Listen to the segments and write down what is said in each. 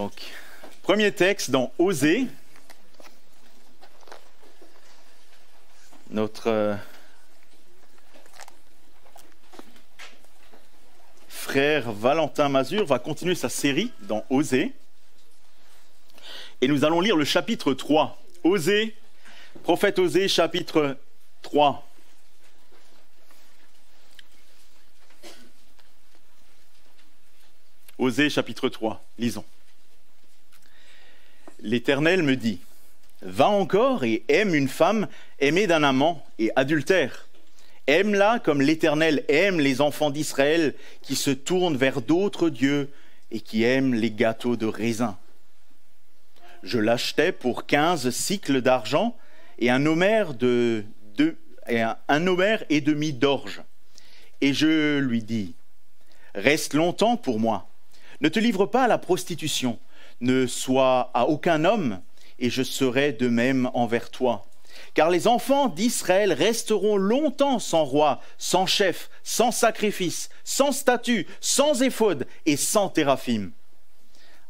Donc, premier texte dans Osée. Notre frère Valentin Mazur va continuer sa série dans Osée. Et nous allons lire le chapitre 3. Osée, prophète Osée, chapitre 3. Osée, chapitre 3. Lisons. L'Éternel me dit: va encore et aime une femme aimée d'un amant et adultère. Aime-la comme l'Éternel aime les enfants d'Israël qui se tournent vers d'autres dieux et qui aiment les gâteaux de raisin. Je l'achetai pour 15 cycles d'argent et un homère et demi d'orge. Et je lui dis: reste longtemps pour moi. Ne te livre pas à la prostitution, ne sois à aucun homme, et je serai de même envers toi. Car les enfants d'Israël resteront longtemps sans roi, sans chef, sans sacrifice, sans statut, sans éphod et sans téraphim.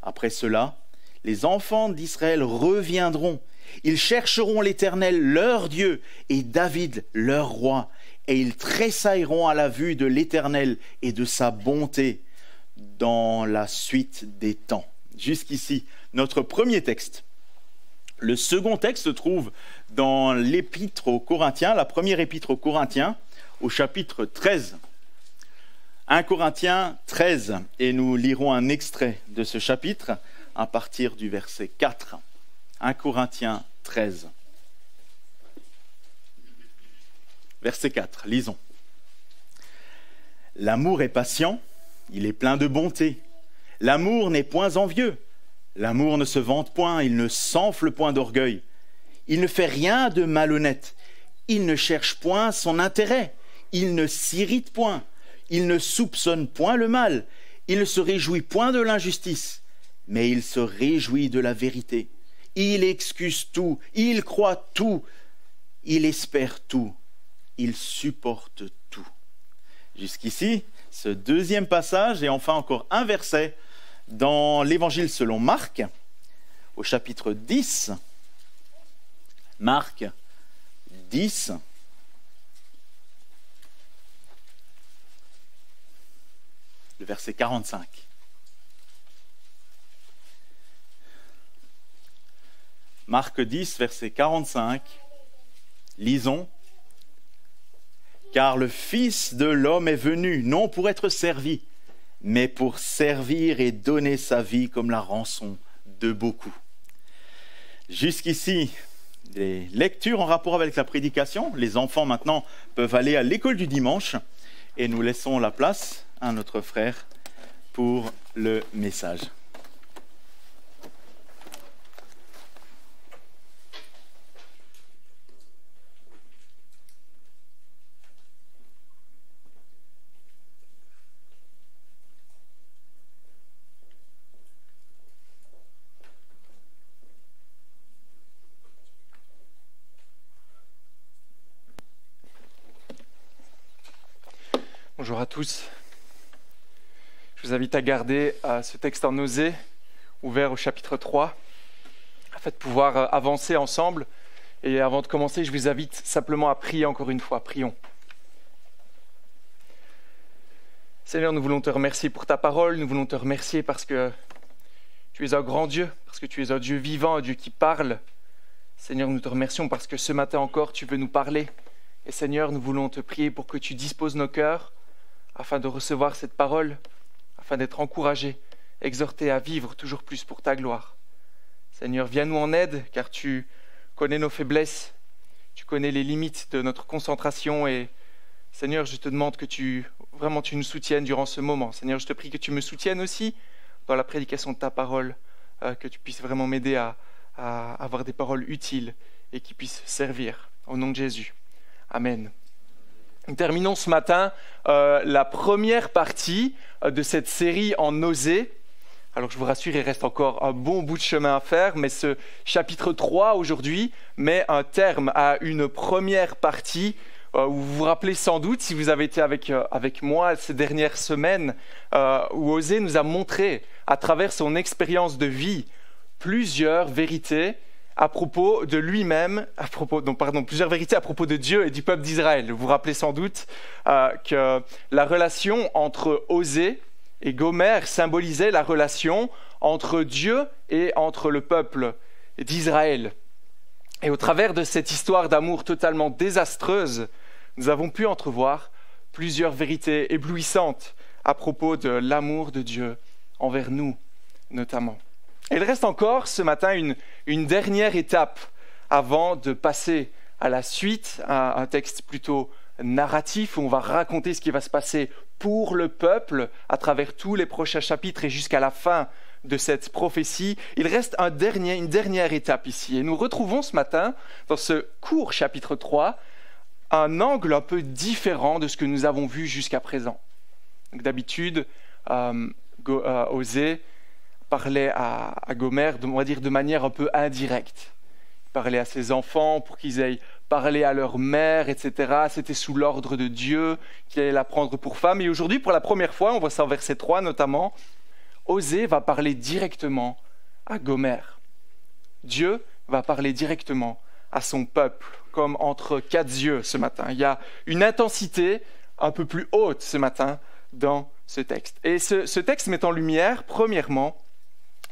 Après cela, les enfants d'Israël reviendront. Ils chercheront l'Éternel, leur Dieu, et David, leur roi, et ils tressailleront à la vue de l'Éternel et de sa bonté dans la suite des temps. Jusqu'ici, notre premier texte. Le second texte se trouve dans l'épître aux Corinthiens, la première épître aux Corinthiens, au chapitre 13. 1 Corinthiens 13, et nous lirons un extrait de ce chapitre à partir du verset 4. 1 Corinthiens 13. Verset 4, lisons. L'amour est patient, il est plein de bonté. L'amour n'est point envieux. L'amour ne se vante point, il ne s'enfle point d'orgueil. Il ne fait rien de malhonnête. Il ne cherche point son intérêt. Il ne s'irrite point. Il ne soupçonne point le mal. Il ne se réjouit point de l'injustice, mais il se réjouit de la vérité. Il excuse tout, il croit tout, il espère tout, il supporte tout. Jusqu'ici, ce deuxième passage et enfin encore un verset dans l'Évangile selon Marc, au chapitre 10. Marc 10. Le verset 45. Marc 10, verset 45. Lisons. Car le Fils de l'homme est venu, non pour être servi, mais pour servir et donner sa vie comme la rançon de beaucoup. Jusqu'ici, des lectures en rapport avec la prédication. Les enfants maintenant peuvent aller à l'école du dimanche et nous laissons la place à notre frère pour le message. Bonjour à tous. Je vous invite à garder ce texte en Osée, ouvert au chapitre 3, afin de pouvoir avancer ensemble. Et avant de commencer, je vous invite simplement à prier encore une fois. Prions. Seigneur, nous voulons te remercier pour ta parole. Nous voulons te remercier parce que tu es un grand Dieu, parce que tu es un Dieu vivant, un Dieu qui parle. Seigneur, nous te remercions parce que ce matin encore, tu veux nous parler. Et Seigneur, nous voulons te prier pour que tu disposes nos cœurs afin de recevoir cette parole, afin d'être encouragés, exhortés à vivre toujours plus pour ta gloire. Seigneur, viens-nous en aide, car tu connais nos faiblesses, tu connais les limites de notre concentration et Seigneur, je te demande que tu nous soutiennes durant ce moment. Seigneur, je te prie que tu me soutiennes aussi dans la prédication de ta parole, que tu puisses vraiment m'aider à avoir des paroles utiles et qui puissent servir. Au nom de Jésus. Amen. Nous terminons ce matin la première partie de cette série en Osée. Alors je vous rassure, il reste encore un bon bout de chemin à faire, mais ce chapitre 3 aujourd'hui met un terme à une première partie vous vous rappelez sans doute, si vous avez été avec moi ces dernières semaines, où Osée nous a montré, à travers son expérience de vie, plusieurs vérités à propos de lui-même, plusieurs vérités à propos de Dieu et du peuple d'Israël. Vous vous rappelez sans doute que la relation entre Osée et Gomère symbolisait la relation entre Dieu et entre le peuple d'Israël. Et au travers de cette histoire d'amour totalement désastreuse, nous avons pu entrevoir plusieurs vérités éblouissantes à propos de l'amour de Dieu envers nous, notamment. Et il reste encore ce matin une dernière étape avant de passer à la suite, à un texte plutôt narratif où on va raconter ce qui va se passer pour le peuple à travers tous les prochains chapitres et jusqu'à la fin de cette prophétie. Il reste une dernière étape ici. Et nous retrouvons ce matin, dans ce court chapitre 3, un angle un peu différent de ce que nous avons vu jusqu'à présent. Donc, d'habitude, Osée parlait à Gomère, on va dire de manière un peu indirecte. Il parlait à ses enfants pour qu'ils aillent parler à leur mère, etc. C'était sous l'ordre de Dieu qu'il allait la prendre pour femme. Et aujourd'hui, pour la première fois, on voit ça en verset 3 notamment, Osée va parler directement à Gomère. Dieu va parler directement à son peuple, comme entre quatre yeux ce matin. Il y a une intensité un peu plus haute ce matin dans ce texte. Et ce texte met en lumière, premièrement,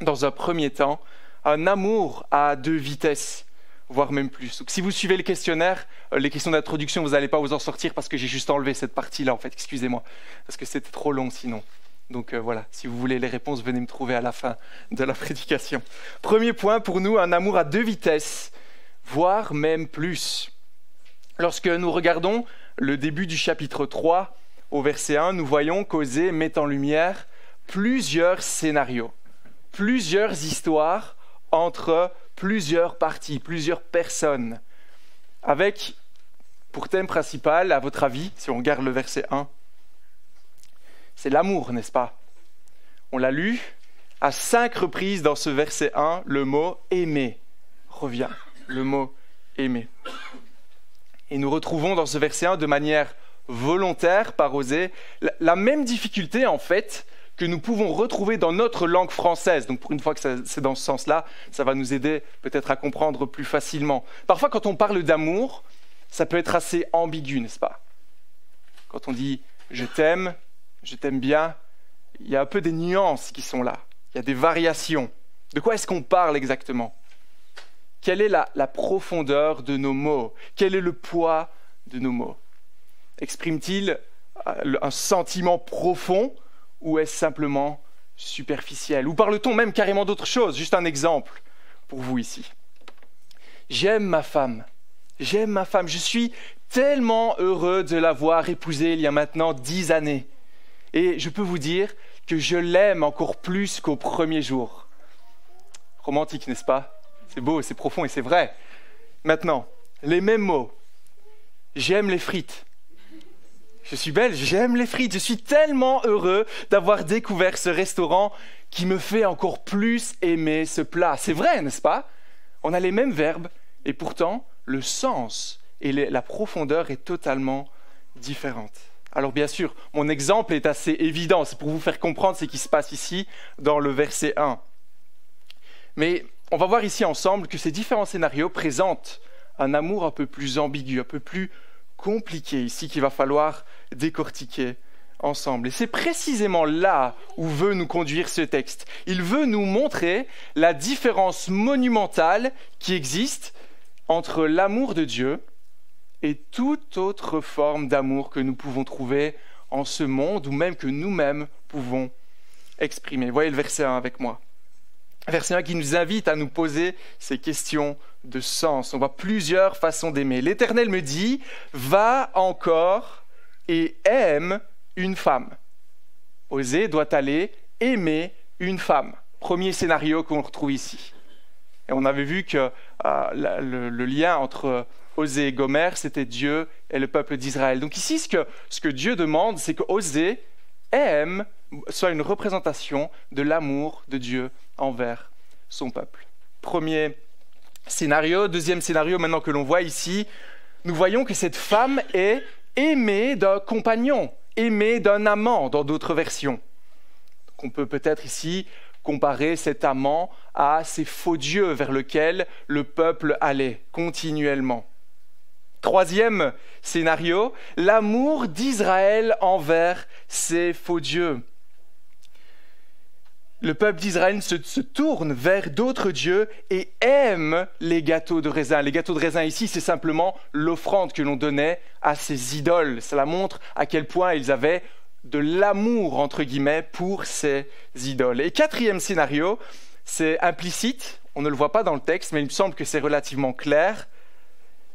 dans un premier temps, un amour à deux vitesses, voire même plus. Donc, si vous suivez le questionnaire, les questions d'introduction, vous n'allez pas vous en sortir parce que j'ai juste enlevé cette partie-là, en fait, excusez-moi, parce que c'était trop long sinon. Donc voilà, si vous voulez les réponses, venez me trouver à la fin de la prédication. Premier point pour nous, un amour à deux vitesses, voire même plus. Lorsque nous regardons le début du chapitre 3, au verset 1, nous voyons qu'Osée met en lumière plusieurs scénarios, plusieurs histoires entre plusieurs parties, plusieurs personnes, avec pour thème principal, à votre avis, si on regarde le verset 1, c'est l'amour, n'est-ce pas? On l'a lu, à 5 reprises dans ce verset 1, le mot « aimer » revient, le mot « aimer ». Et nous retrouvons dans ce verset 1, de manière volontaire par Osée, la même difficulté en fait que nous pouvons retrouver dans notre langue française. Donc pour une fois que c'est dans ce sens-là, ça va nous aider peut-être à comprendre plus facilement. Parfois quand on parle d'amour, ça peut être assez ambigu, n'est-ce pas? Quand on dit « je t'aime », je t'aime bien, il y a un peu des nuances qui sont là. Il y a des variations. De quoi est-ce qu'on parle exactement? Quelle est la profondeur de nos mots? Quel est le poids de nos mots? Exprime-t-il un sentiment profond ou est-ce simplement superficiel? Ou parle-t-on même carrément d'autre chose? Juste un exemple pour vous ici. J'aime ma femme. J'aime ma femme. Je suis tellement heureux de l'avoir épousée il y a maintenant 10 années. Et je peux vous dire que je l'aime encore plus qu'au premier jour. Romantique, n'est-ce pas? C'est beau, c'est profond et c'est vrai. Maintenant, les mêmes mots. J'aime les frites. Je suis belge, j'aime les frites. Je suis tellement heureux d'avoir découvert ce restaurant qui me fait encore plus aimer ce plat. C'est vrai, n'est-ce pas? On a les mêmes verbes et pourtant, le sens et la profondeur est totalement différente. Alors bien sûr, mon exemple est assez évident, c'est pour vous faire comprendre ce qui se passe ici dans le verset 1. Mais on va voir ici ensemble que ces différents scénarios présentent un amour un peu plus ambigu, un peu plus compliqué ici qu'il va falloir décortiquer ensemble. Et c'est précisément là où veut nous conduire ce texte. Il veut nous montrer la différence monumentale qui existe entre l'amour de Dieu et toute autre forme d'amour que nous pouvons trouver en ce monde ou même que nous-mêmes pouvons exprimer. Voyez le verset 1 avec moi. Verset 1 qui nous invite à nous poser ces questions de sens. On voit plusieurs façons d'aimer. L'Éternel me dit, va encore et aime une femme. Osée doit aller aimer une femme. Premier scénario qu'on retrouve ici. Et on avait vu que le lien entre Osée et Gomère, c'était Dieu et le peuple d'Israël. Donc ici, ce que Dieu demande, c'est que Osée aime, soit une représentation de l'amour de Dieu envers son peuple. Premier scénario. Deuxième scénario, maintenant que l'on voit ici, nous voyons que cette femme est aimée d'un compagnon, aimée d'un amant dans d'autres versions. Donc on peut peut-être ici comparer cet amant à ces faux dieux vers lesquels le peuple allait continuellement. Troisième scénario, l'amour d'Israël envers ses faux dieux. Le peuple d'Israël se tourne vers d'autres dieux et aime les gâteaux de raisin. Les gâteaux de raisin ici, c'est simplement l'offrande que l'on donnait à ces idoles. Cela montre à quel point ils avaient de l'amour, entre guillemets, pour ces idoles. Et quatrième scénario, c'est implicite, on ne le voit pas dans le texte, mais il me semble que c'est relativement clair.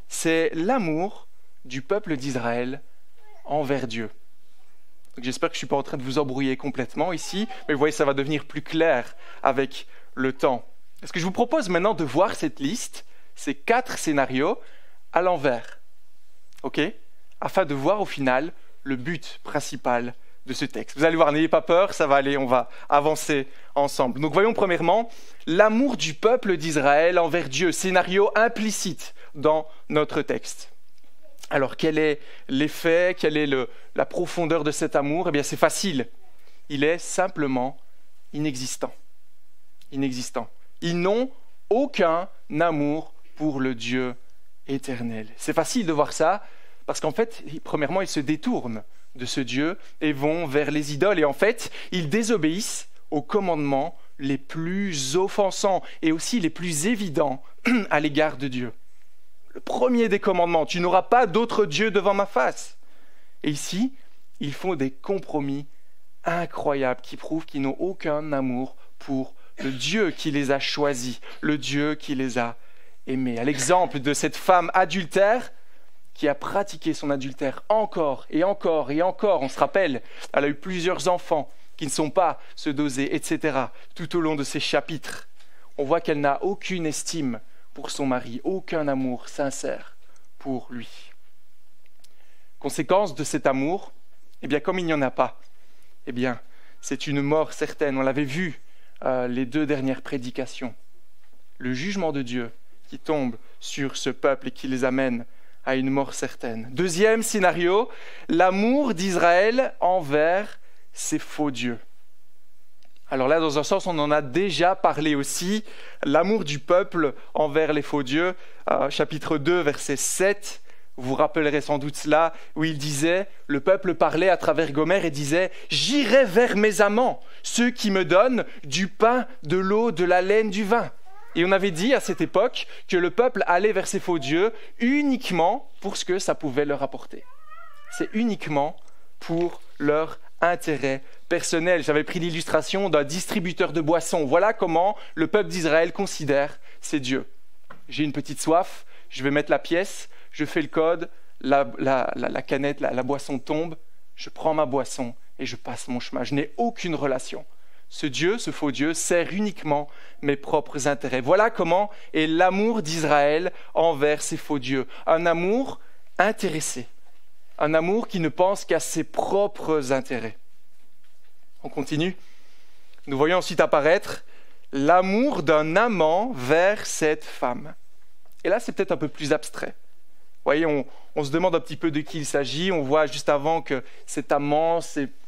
C'est l'amour du peuple d'Israël envers Dieu. Donc j'espère que je ne suis pas en train de vous embrouiller complètement ici, mais vous voyez, ça va devenir plus clair avec le temps. Est-ce que je vous propose maintenant de voir cette liste, ces 4 scénarios, à l'envers, ok, afin de voir au final le but principal de ce texte. Vous allez voir, n'ayez pas peur, ça va aller, on va avancer ensemble. Donc voyons premièrement l'amour du peuple d'Israël envers Dieu, scénario implicite dans notre texte. Alors, quel est l'effet, quelle est la profondeur de cet amour ? Eh bien, c'est facile. Il est simplement inexistant. Inexistant. Ils n'ont aucun amour pour le Dieu éternel. C'est facile de voir ça, parce qu'en fait, premièrement, ils se détournent de ce Dieu et vont vers les idoles. Et en fait, ils désobéissent aux commandements les plus offensants et aussi les plus évidents à l'égard de Dieu. Le premier des commandements, tu n'auras pas d'autre Dieu devant ma face. Et ici, ils font des compromis incroyables qui prouvent qu'ils n'ont aucun amour pour le Dieu qui les a choisis, le Dieu qui les a aimés. À l'exemple de cette femme adultère qui a pratiqué son adultère encore et encore et encore. On se rappelle, elle a eu plusieurs enfants qui ne sont pas ceux d'Osée, etc. Tout au long de ces chapitres, on voit qu'elle n'a aucune estime pour son mari, aucun amour sincère pour lui. Conséquence de cet amour, eh bien, comme il n'y en a pas, eh bien, c'est une mort certaine. On l'avait vu les 2 dernières prédications. Le jugement de Dieu qui tombe sur ce peuple et qui les amène à une mort certaine. Deuxième scénario, l'amour d'Israël envers ses faux dieux. Alors là, dans un sens, on en a déjà parlé aussi. L'amour du peuple envers les faux dieux, chapitre 2, verset 7, vous vous rappellerez sans doute cela, où il disait, le peuple parlait à travers Gomère et disait « J'irai vers mes amants, ceux qui me donnent du pain, de l'eau, de la laine, du vin. » Et on avait dit à cette époque que le peuple allait vers ses faux dieux uniquement pour ce que ça pouvait leur apporter. C'est uniquement pour leur intérêt personnel. J'avais pris l'illustration d'un distributeur de boissons. Voilà comment le peuple d'Israël considère ses dieux. J'ai une petite soif, je vais mettre la pièce, je fais le code, la canette, la boisson tombe, je prends ma boisson et je passe mon chemin. Je n'ai aucune relation. Ce Dieu, ce faux Dieu, sert uniquement mes propres intérêts. Voilà comment est l'amour d'Israël envers ses faux dieux. Un amour intéressé. Un amour qui ne pense qu'à ses propres intérêts. On continue. Nous voyons ensuite apparaître l'amour d'un amant vers cette femme. Et là, c'est peut-être un peu plus abstrait. Vous voyez, on se demande un petit peu de qui il s'agit. On voit juste avant que cet amant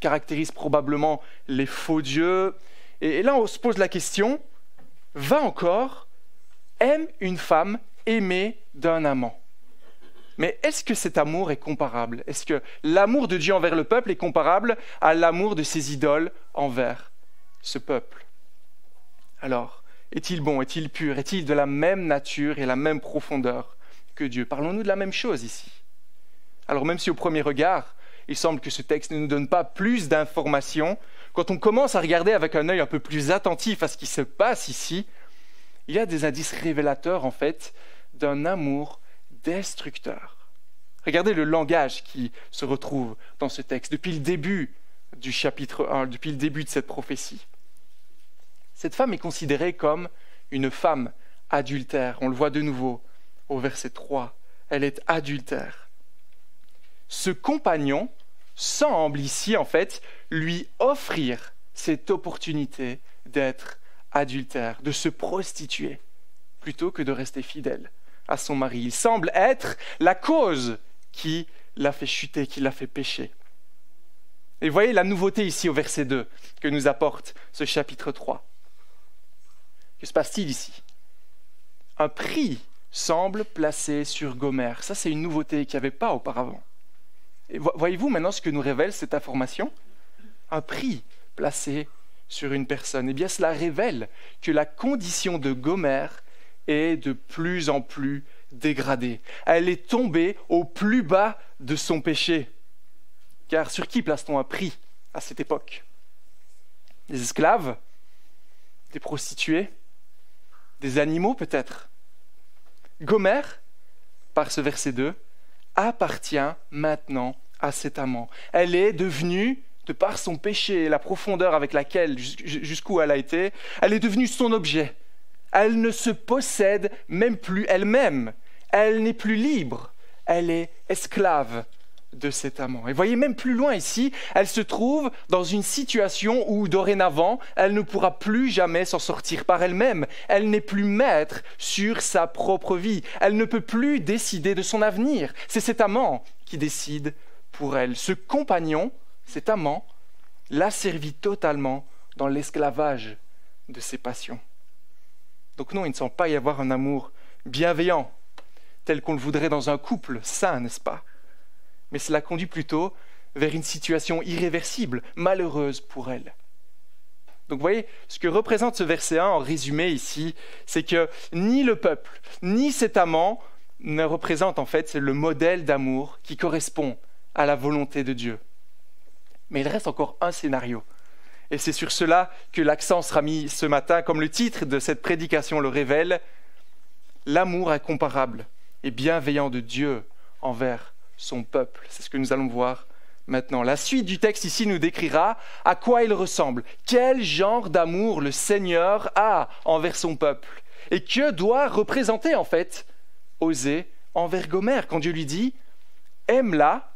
caractérise probablement les faux dieux. Et là, on se pose la question, va encore, aime une femme aimée d'un amant. Mais est-ce que cet amour est comparable ? Est-ce que l'amour de Dieu envers le peuple est comparable à l'amour de ses idoles envers ce peuple ? Alors, est-il bon, est-il pur, est-il de la même nature et la même profondeur que Dieu ? Parlons-nous de la même chose ici ? Alors même si au premier regard, il semble que ce texte ne nous donne pas plus d'informations, quand on commence à regarder avec un œil un peu plus attentif à ce qui se passe ici, il y a des indices révélateurs en fait d'un amour destructeur. Regardez le langage qui se retrouve dans ce texte depuis le début du chapitre 1, depuis le début de cette prophétie. Cette femme est considérée comme une femme adultère. On le voit de nouveau au verset 3. Elle est adultère. Ce compagnon semble ici, en fait, lui offrir cette opportunité d'être adultère, de se prostituer, plutôt que de rester fidèle à son mari. Il semble être la cause qui l'a fait chuter, qui l'a fait pécher. Et voyez la nouveauté ici au verset 2 que nous apporte ce chapitre 3. Que se passe-t-il ici? Un prix semble placé sur Gomère. Ça, c'est une nouveauté qu'il n'y avait pas auparavant. Et voyez-vous maintenant ce que nous révèle cette information? Un prix placé sur une personne. Eh bien, cela révèle que la condition de Gomère est de plus en plus dégradée. Elle est tombée au plus bas de son péché. Car sur qui place-t-on un prix à cette époque? Des esclaves? Des prostituées? Des animaux peut-être? Gomère, par ce verset 2, appartient maintenant à cet amant. Elle est devenue, de par son péché et la profondeur avec laquelle, jusqu'où elle a été, elle est devenue son objet. Elle ne se possède même plus elle-même. Elle n'est plus libre. Elle est esclave de cet amant. Et voyez, même plus loin ici, elle se trouve dans une situation où, dorénavant, elle ne pourra plus jamais s'en sortir par elle-même. Elle n'est plus maître sur sa propre vie. Elle ne peut plus décider de son avenir. C'est cet amant qui décide pour elle. Ce compagnon, cet amant, l'a servi totalement dans l'esclavage de ses passions. Donc non, il ne semble pas y avoir un amour bienveillant, tel qu'on le voudrait dans un couple sain, n'est-ce pas? Mais cela conduit plutôt vers une situation irréversible, malheureuse pour elle. Donc vous voyez, ce que représente ce verset 1 en résumé ici, c'est que ni le peuple, ni cet amant ne représentent en fait le modèle d'amour qui correspond à la volonté de Dieu. Mais il reste encore un scénario. Et c'est sur cela que l'accent sera mis ce matin, comme le titre de cette prédication le révèle, l'amour incomparable et bienveillant de Dieu envers son peuple. C'est ce que nous allons voir maintenant. La suite du texte ici nous décrira à quoi il ressemble, quel genre d'amour le Seigneur a envers son peuple et que doit représenter en fait Osée envers Gomère quand Dieu lui dit « aime-la »,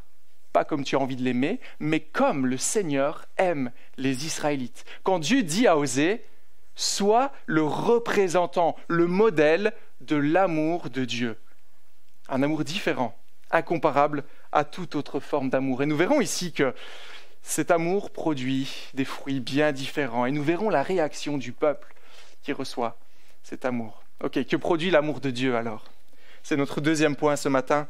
pas comme tu as envie de l'aimer, mais comme le Seigneur aime les Israélites. Quand Dieu dit à Osée « sois le représentant, le modèle de l'amour de Dieu ». Un amour différent, incomparable à toute autre forme d'amour. Et nous verrons ici que cet amour produit des fruits bien différents. Et nous verrons la réaction du peuple qui reçoit cet amour. Ok, que produit l'amour de Dieu alors? C'est notre deuxième point ce matin.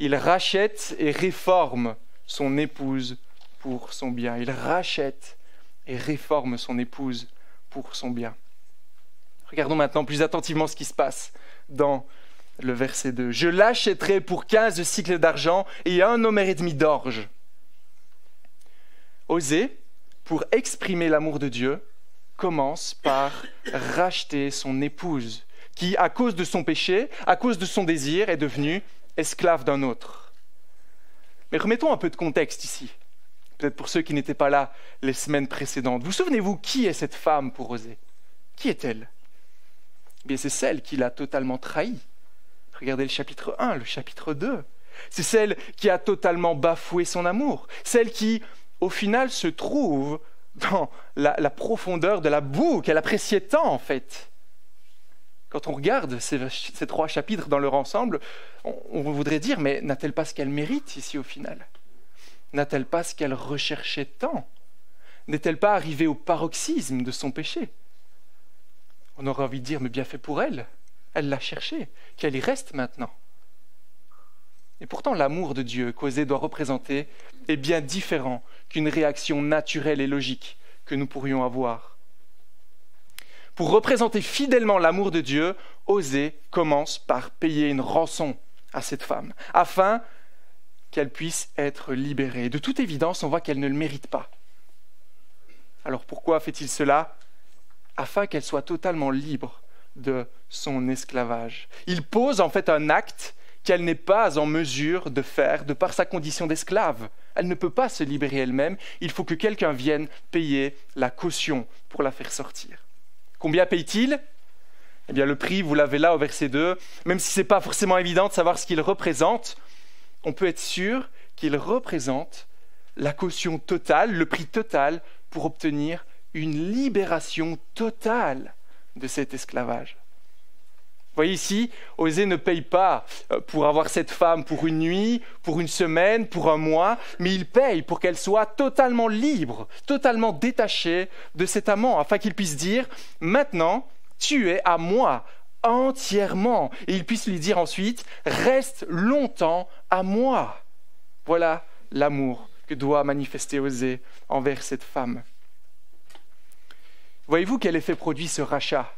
Il rachète et réforme son épouse pour son bien. Il rachète et réforme son épouse pour son bien. Regardons maintenant plus attentivement ce qui se passe dans le verset 2. « Je l'achèterai pour 15 cycles d'argent et 1 omer et demi d'orge. » Osée, pour exprimer l'amour de Dieu, commence par racheter son épouse, qui, à cause de son péché, à cause de son désir, est devenue esclave d'un autre. Mais remettons un peu de contexte ici, peut-être pour ceux qui n'étaient pas là les semaines précédentes. Vous souvenez-vous qui est cette femme pour Osée? Qui est-elle? Eh bien, c'est celle qui l'a totalement trahi. Regardez le chapitre 1, le chapitre 2. C'est celle qui a totalement bafoué son amour. Celle qui, au final, se trouve dans la profondeur de la boue qu'elle appréciait tant, en fait. Quand on regarde ces 3 chapitres dans leur ensemble, on voudrait dire, mais n'a-t-elle pas ce qu'elle mérite ici au final? N'a-t-elle pas ce qu'elle recherchait tant? N'est-elle pas arrivée au paroxysme de son péché? On aurait envie de dire, mais bien fait pour elle. Elle l'a cherché, qu'elle y reste maintenant. Et pourtant, l'amour de Dieu qu'Osée doit représenter est bien différent qu'une réaction naturelle et logique que nous pourrions avoir. Pour représenter fidèlement l'amour de Dieu, Osée commence par payer une rançon à cette femme, afin qu'elle puisse être libérée. De toute évidence, on voit qu'elle ne le mérite pas. Alors pourquoi fait-il cela? Afin qu'elle soit totalement libre de son esclavage. Il pose en fait un acte qu'elle n'est pas en mesure de faire de par sa condition d'esclave. Elle ne peut pas se libérer elle-même. Il faut que quelqu'un vienne payer la caution pour la faire sortir. Combien paye-t-il? Eh bien, le prix, vous l'avez là au verset 2. Même si ce n'est pas forcément évident de savoir ce qu'il représente, on peut être sûr qu'il représente la caution totale, le prix total pour obtenir une libération totale de cet esclavage. Vous voyez ici, Osée ne paye pas pour avoir cette femme pour une nuit, pour une semaine, pour un mois, mais il paye pour qu'elle soit totalement libre, totalement détachée de cet amant, afin qu'il puisse dire « Maintenant, tu es à moi entièrement ». Et il puisse lui dire ensuite « Reste longtemps à moi ». Voilà l'amour que doit manifester Osée envers cette femme. Voyez-vous quel effet produit ce rachat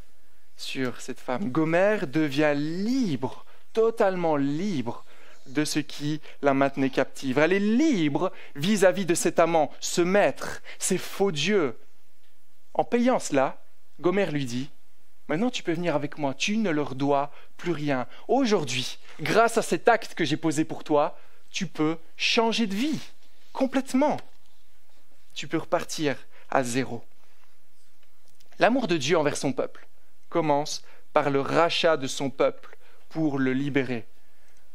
sur cette femme? Gomère devient libre, totalement libre de ce qui la maintenait captive. Elle est libre vis-à-vis de cet amant, ce maître, ces faux dieux. En payant cela, Gomère lui dit « Maintenant tu peux venir avec moi, tu ne leur dois plus rien. Aujourd'hui, grâce à cet acte que j'ai posé pour toi, tu peux changer de vie, complètement. Tu peux repartir à zéro. » L'amour de Dieu envers son peuple commence par le rachat de son peuple pour le libérer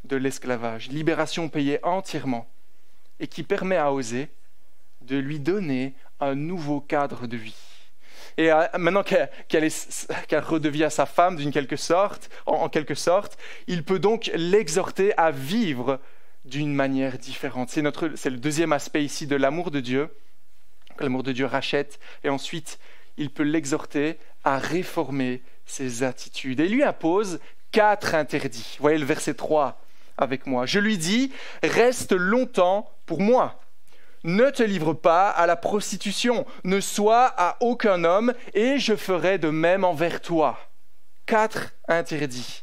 de l'esclavage. Libération payée entièrement et qui permet à Osée de lui donner un nouveau cadre de vie. Et maintenant qu'elle redevient sa femme en quelque sorte, il peut donc l'exhorter à vivre d'une manière différente. C'est le deuxième aspect ici de l'amour de Dieu. L'amour de Dieu rachète et ensuite il peut l'exhorter à réformer ses attitudes. Et il lui impose 4 interdits. Vous voyez le verset 3 avec moi. Je lui dis, reste longtemps pour moi. Ne te livre pas à la prostitution. Ne sois à aucun homme et je ferai de même envers toi. 4 interdits.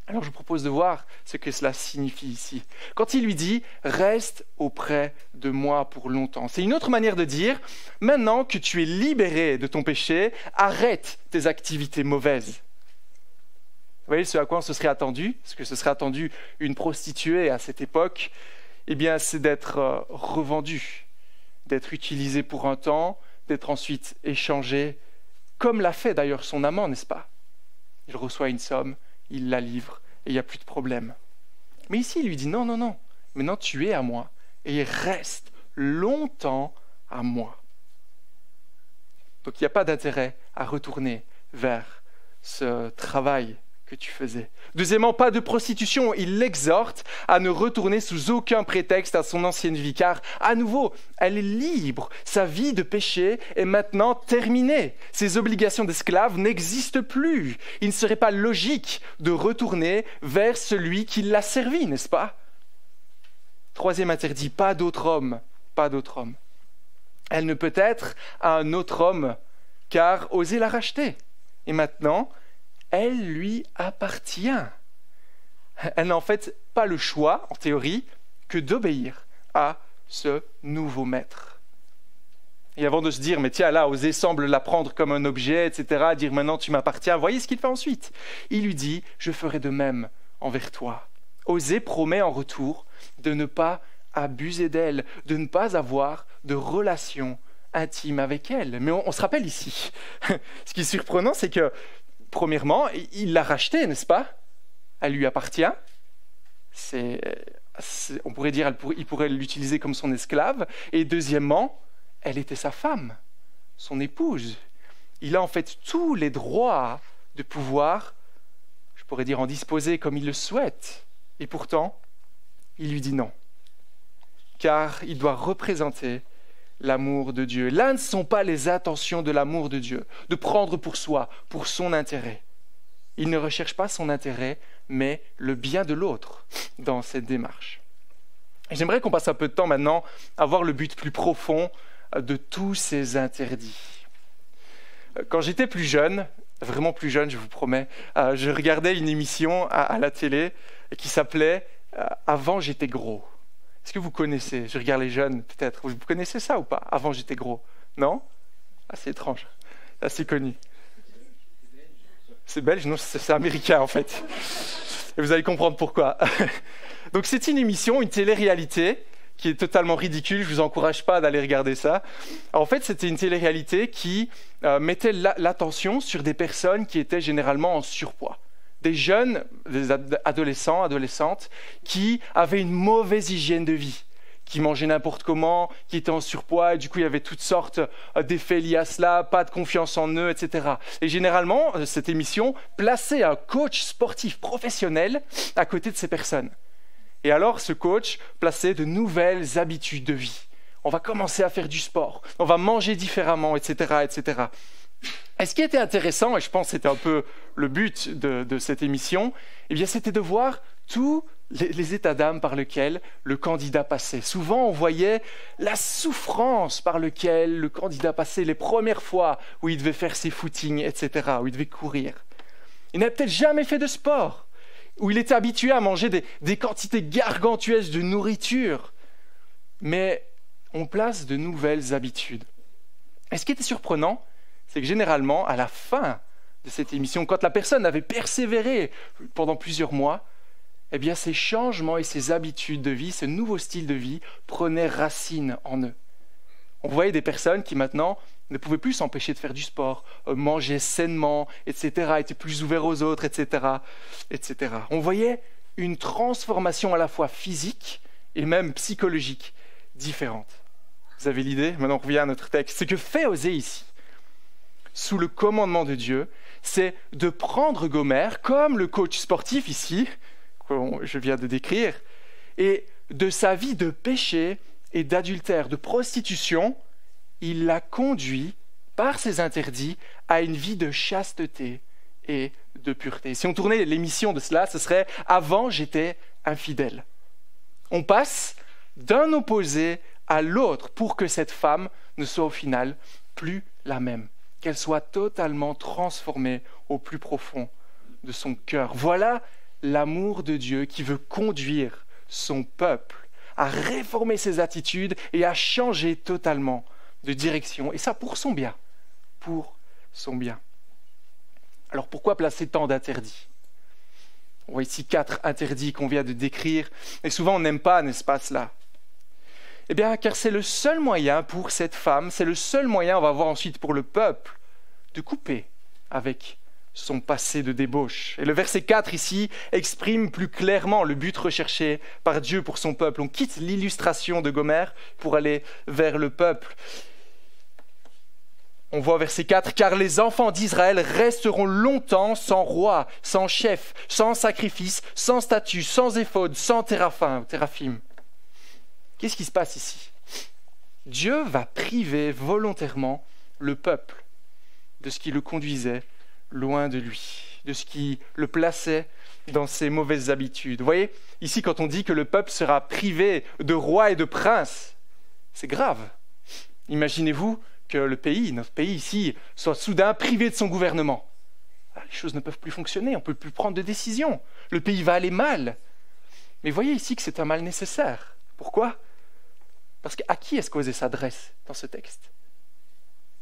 Alors je vous propose de voir ce que cela signifie ici. Quand il lui dit « Reste auprès de moi pour longtemps », c'est une autre manière de dire « Maintenant que tu es libéré de ton péché, arrête tes activités mauvaises. » Vous voyez ce à quoi on se serait attendu? Ce que se serait attendu une prostituée à cette époque, eh bien c'est d'être revendue, d'être utilisée pour un temps, d'être ensuite échangée, comme l'a fait d'ailleurs son amant, n'est-ce pas? Il reçoit une somme, il la livre et il n'y a plus de problème. Mais ici, il lui dit non, non, non, maintenant tu es à moi et reste longtemps à moi. Donc il n'y a pas d'intérêt à retourner vers ce travail que tu faisais. Deuxièmement, pas de prostitution. Il l'exhorte à ne retourner sous aucun prétexte à son ancienne vie, car à nouveau, elle est libre. Sa vie de péché est maintenant terminée. Ses obligations d'esclave n'existent plus. Il ne serait pas logique de retourner vers celui qui l'a servi, n'est-ce pas? Troisième interdit, pas d'autre homme. Pas d'autre homme. Elle ne peut être à un autre homme, car Osée l'a rachetée. Et maintenant, elle lui appartient. Elle n'a en fait pas le choix, en théorie, que d'obéir à ce nouveau maître. Et avant de se dire, mais tiens, là, Osée semble la prendre comme un objet, etc., dire maintenant tu m'appartiens, voyez ce qu'il fait ensuite. Il lui dit, je ferai de même envers toi. Osée promet en retour de ne pas abuser d'elle, de ne pas avoir de relation intime avec elle. Mais on se rappelle ici, ce qui est surprenant, c'est que premièrement, il l'a rachetée, n'est-ce pas? Elle lui appartient. On pourrait dire, il pourrait l'utiliser comme son esclave. Et deuxièmement, elle était sa femme, son épouse. Il a en fait tous les droits de pouvoir, je pourrais dire, en disposer comme il le souhaite. Et pourtant, il lui dit non. Car il doit représenter l'amour de Dieu. Là ne sont pas les intentions de l'amour de Dieu, de prendre pour soi, pour son intérêt. Il ne recherche pas son intérêt, mais le bien de l'autre dans cette démarche. Et j'aimerais qu'on passe un peu de temps maintenant à voir le but plus profond de tous ces interdits. Quand j'étais plus jeune, vraiment plus jeune, je vous promets, je regardais une émission à la télé qui s'appelait « Avant j'étais gros ». Est-ce que vous connaissez? Je regarde les jeunes, peut-être. Vous connaissez ça ou pas? Avant, j'étais gros. Non? Ah, c'est étrange. C'est assez connu. C'est belge? Non, c'est américain, en fait. Et vous allez comprendre pourquoi. Donc, c'est une émission, une télé-réalité, qui est totalement ridicule. Je ne vous encourage pas d'aller regarder ça. En fait, c'était une télé-réalité qui mettait l'attention sur des personnes qui étaient généralement en surpoids. Des jeunes, des adolescents, adolescentes, qui avaient une mauvaise hygiène de vie, qui mangeaient n'importe comment, qui étaient en surpoids, et du coup il y avait toutes sortes d'effets liés à cela, pas de confiance en eux, etc. Et généralement, cette émission plaçait un coach sportif professionnel à côté de ces personnes. Et alors ce coach plaçait de nouvelles habitudes de vie. On va commencer à faire du sport, on va manger différemment, etc., etc. Et ce qui était intéressant, et je pense que c'était un peu le but de cette émission, eh bien, c'était de voir tous les états d'âme par lesquels le candidat passait. Souvent, on voyait la souffrance par laquelle le candidat passait les premières fois où il devait faire ses footings, etc., où il devait courir. Il n'avait peut-être jamais fait de sport, où il était habitué à manger des quantités gargantuesques de nourriture. Mais on place de nouvelles habitudes. Et ce qui était surprenant, c'est que généralement, à la fin de cette émission, quand la personne avait persévéré pendant plusieurs mois, eh bien, ces changements et ces habitudes de vie, ce nouveau style de vie prenaient racine en eux. On voyait des personnes qui maintenant ne pouvaient plus s'empêcher de faire du sport, mangeaient sainement, etc., étaient plus ouverts aux autres, etc., etc. On voyait une transformation à la fois physique et même psychologique différente. Vous avez l'idée? Maintenant, on revient à notre texte. Ce que fait Osée ici, sous le commandement de Dieu, c'est de prendre Gomère, comme le coach sportif ici, que je viens de décrire, et de sa vie de péché et d'adultère, de prostitution, il l'a conduit, par ses interdits, à une vie de chasteté et de pureté. Si on tournait l'émission de cela, ce serait « Avant, j'étais infidèle ». On passe d'un opposé à l'autre pour que cette femme ne soit au final plus la même, qu'elle soit totalement transformée au plus profond de son cœur. Voilà l'amour de Dieu qui veut conduire son peuple à réformer ses attitudes et à changer totalement de direction. Et ça pour son bien, pour son bien. Alors pourquoi placer tant d'interdits? On voit ici 4 interdits qu'on vient de décrire, et souvent on n'aime pas, n'est-ce pas, cela? Eh bien, car c'est le seul moyen pour cette femme, c'est le seul moyen, on va voir ensuite pour le peuple, de couper avec son passé de débauche. Et le verset 4 ici exprime plus clairement le but recherché par Dieu pour son peuple. On quitte l'illustration de Gomère pour aller vers le peuple. On voit au verset 4, « Car les enfants d'Israël resteront longtemps sans roi, sans chef, sans sacrifice, sans statut, sans éphod, sans téraphim. » Qu'est-ce qui se passe ici? Dieu va priver volontairement le peuple de ce qui le conduisait loin de lui, de ce qui le plaçait dans ses mauvaises habitudes. Vous voyez, ici, quand on dit que le peuple sera privé de rois et de princes, c'est grave. Imaginez-vous que le pays, notre pays ici, soit soudain privé de son gouvernement. Les choses ne peuvent plus fonctionner, on ne peut plus prendre de décision. Le pays va aller mal. Mais voyez ici que c'est un mal nécessaire. Pourquoi? Parce qu'à qui est-ce qu'Osée s'adresse dans ce texte?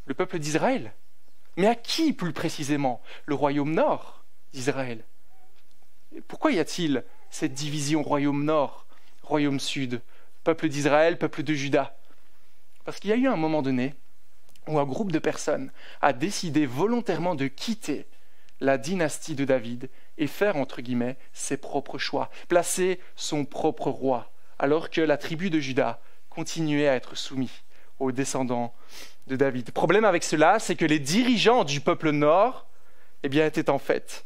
Le peuple d'Israël. Mais à qui plus précisément? Le royaume nord d'Israël. Pourquoi y a-t-il cette division royaume nord, royaume sud, peuple d'Israël, peuple de Juda? Parce qu'il y a eu un moment donné où un groupe de personnes a décidé volontairement de quitter la dynastie de David et faire, entre guillemets, ses propres choix, placer son propre roi, alors que la tribu de Juda continuait à être soumise aux descendants de David. Le problème avec cela, c'est que les dirigeants du peuple nord, eh bien, étaient en fait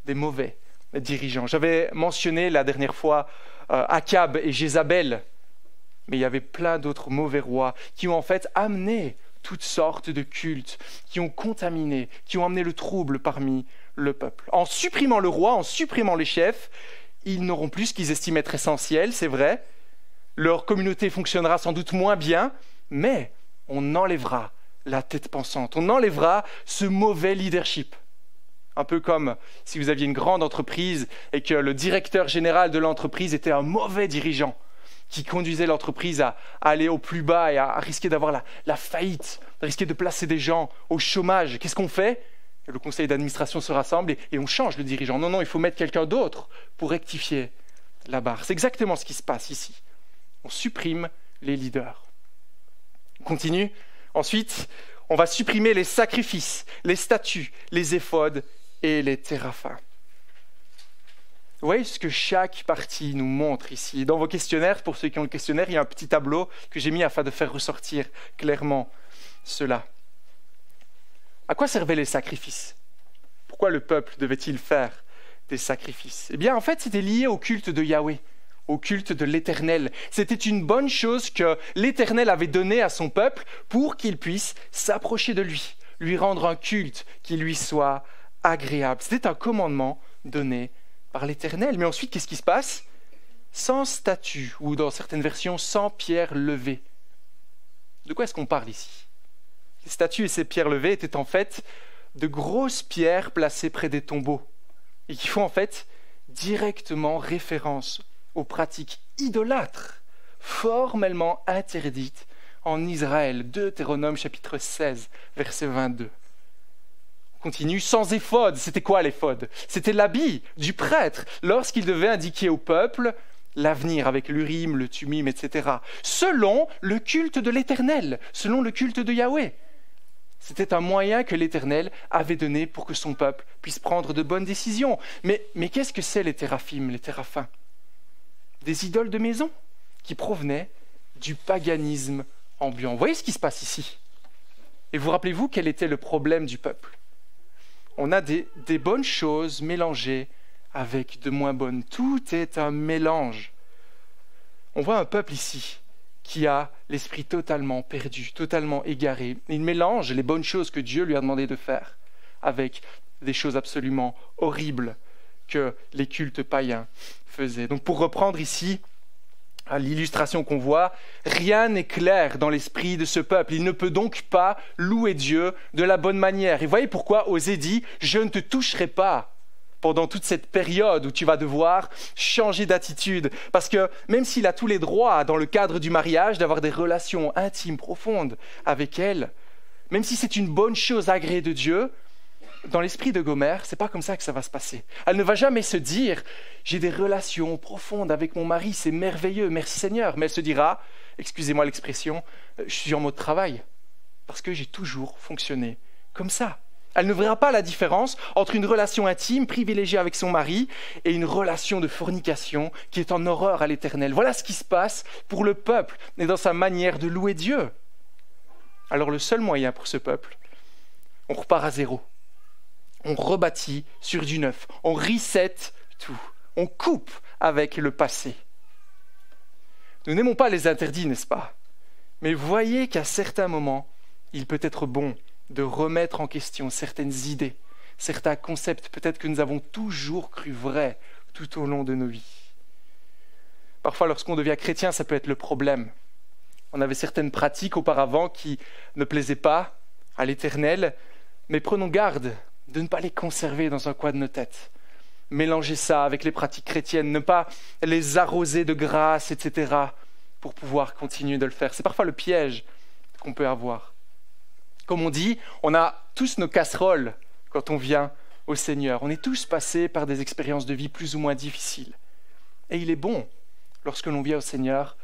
des mauvais dirigeants. J'avais mentionné la dernière fois Akab et Jézabel, mais il y avait plein d'autres mauvais rois qui ont en fait amené toutes sortes de cultes, qui ont contaminé, qui ont amené le trouble parmi le peuple. En supprimant le roi, en supprimant les chefs, ils n'auront plus ce qu'ils estiment être essentiel, c'est vrai. Leur communauté fonctionnera sans doute moins bien, mais on enlèvera la tête pensante, on enlèvera ce mauvais leadership. Un peu comme si vous aviez une grande entreprise et que le directeur général de l'entreprise était un mauvais dirigeant qui conduisait l'entreprise à aller au plus bas et à risquer d'avoir la faillite, à risquer de placer des gens au chômage. Qu'est-ce qu'on fait? Le conseil d'administration se rassemble et on change le dirigeant. Non, il faut mettre quelqu'un d'autre pour rectifier la barre. C'est exactement ce qui se passe ici. On supprime les leaders. On continue. Ensuite, on va supprimer les sacrifices, les statues, les éphodes et les téraphins. Vous voyez ce que chaque partie nous montre ici. Dans vos questionnaires, pour ceux qui ont le questionnaire, il y a un petit tableau que j'ai mis afin de faire ressortir clairement cela. À quoi servaient les sacrifices? Pourquoi le peuple devait-il faire des sacrifices? Eh bien, en fait, c'était lié au culte de Yahweh, au culte de l'Éternel. C'était une bonne chose que l'Éternel avait donnée à son peuple pour qu'il puisse s'approcher de lui rendre un culte qui lui soit agréable. C'était un commandement donné par l'Éternel. Mais ensuite, qu'est-ce qui se passe? Sans statue, ou dans certaines versions, sans pierre levée. De quoi est-ce qu'on parle ici? Ces statues et ces pierres levées étaient en fait de grosses pierres placées près des tombeaux et qui font en fait directement référence aux pratiques idolâtres formellement interdites en Israël. Deutéronome chapitre 16, verset 22. On continue, sans éphod. C'était quoi l'éphod? C'était l'habit du prêtre lorsqu'il devait indiquer au peuple l'avenir avec l'Urim, le Tumim, etc. Selon le culte de l'Éternel, selon le culte de Yahweh. C'était un moyen que l'Éternel avait donné pour que son peuple puisse prendre de bonnes décisions. Mais qu'est-ce que c'est les téraphim, les téraphins? Des idoles de maison qui provenaient du paganisme ambiant. Vous voyez ce qui se passe ici? Et vous rappelez-vous quel était le problème du peuple? On a des bonnes choses mélangées avec de moins bonnes. Tout est un mélange. On voit un peuple ici qui a l'esprit totalement perdu, totalement égaré. Il mélange les bonnes choses que Dieu lui a demandé de faire avec des choses absolument horribles que les cultes païens faisaient. Donc pour reprendre ici à l'illustration qu'on voit, rien n'est clair dans l'esprit de ce peuple. Il ne peut donc pas louer Dieu de la bonne manière. Et voyez pourquoi Osée dit « Je ne te toucherai pas » pendant toute cette période où tu vas devoir changer d'attitude. Parce que même s'il a tous les droits dans le cadre du mariage d'avoir des relations intimes, profondes avec elle, même si c'est une bonne chose agréée de Dieu, dans l'esprit de Gomère, c'est pas comme ça que ça va se passer. Elle ne va jamais se dire « j'ai des relations profondes avec mon mari, c'est merveilleux, merci Seigneur ». Mais elle se dira, excusez-moi l'expression, je suis en mode travail, parce que j'ai toujours fonctionné comme ça. Elle ne verra pas la différence entre une relation intime, privilégiée avec son mari, et une relation de fornication qui est en horreur à l'Éternel. Voilà ce qui se passe pour le peuple et dans sa manière de louer Dieu. Alors le seul moyen pour ce peuple, on repart à zéro. On rebâtit sur du neuf, on reset tout, on coupe avec le passé. Nous n'aimons pas les interdits, n'est-ce pas? Mais voyez qu'à certains moments, il peut être bon de remettre en question certaines idées, certains concepts peut-être que nous avons toujours cru vrais tout au long de nos vies. Parfois, lorsqu'on devient chrétien, ça peut être le problème. On avait certaines pratiques auparavant qui ne plaisaient pas à l'Éternel, mais prenons garde de ne pas les conserver dans un coin de nos têtes. Mélanger ça avec les pratiques chrétiennes, ne pas les arroser de grâce, etc., pour pouvoir continuer de le faire. C'est parfois le piège qu'on peut avoir. Comme on dit, on a tous nos casseroles quand on vient au Seigneur. On est tous passés par des expériences de vie plus ou moins difficiles. Et il est bon, lorsque l'on vient au Seigneur,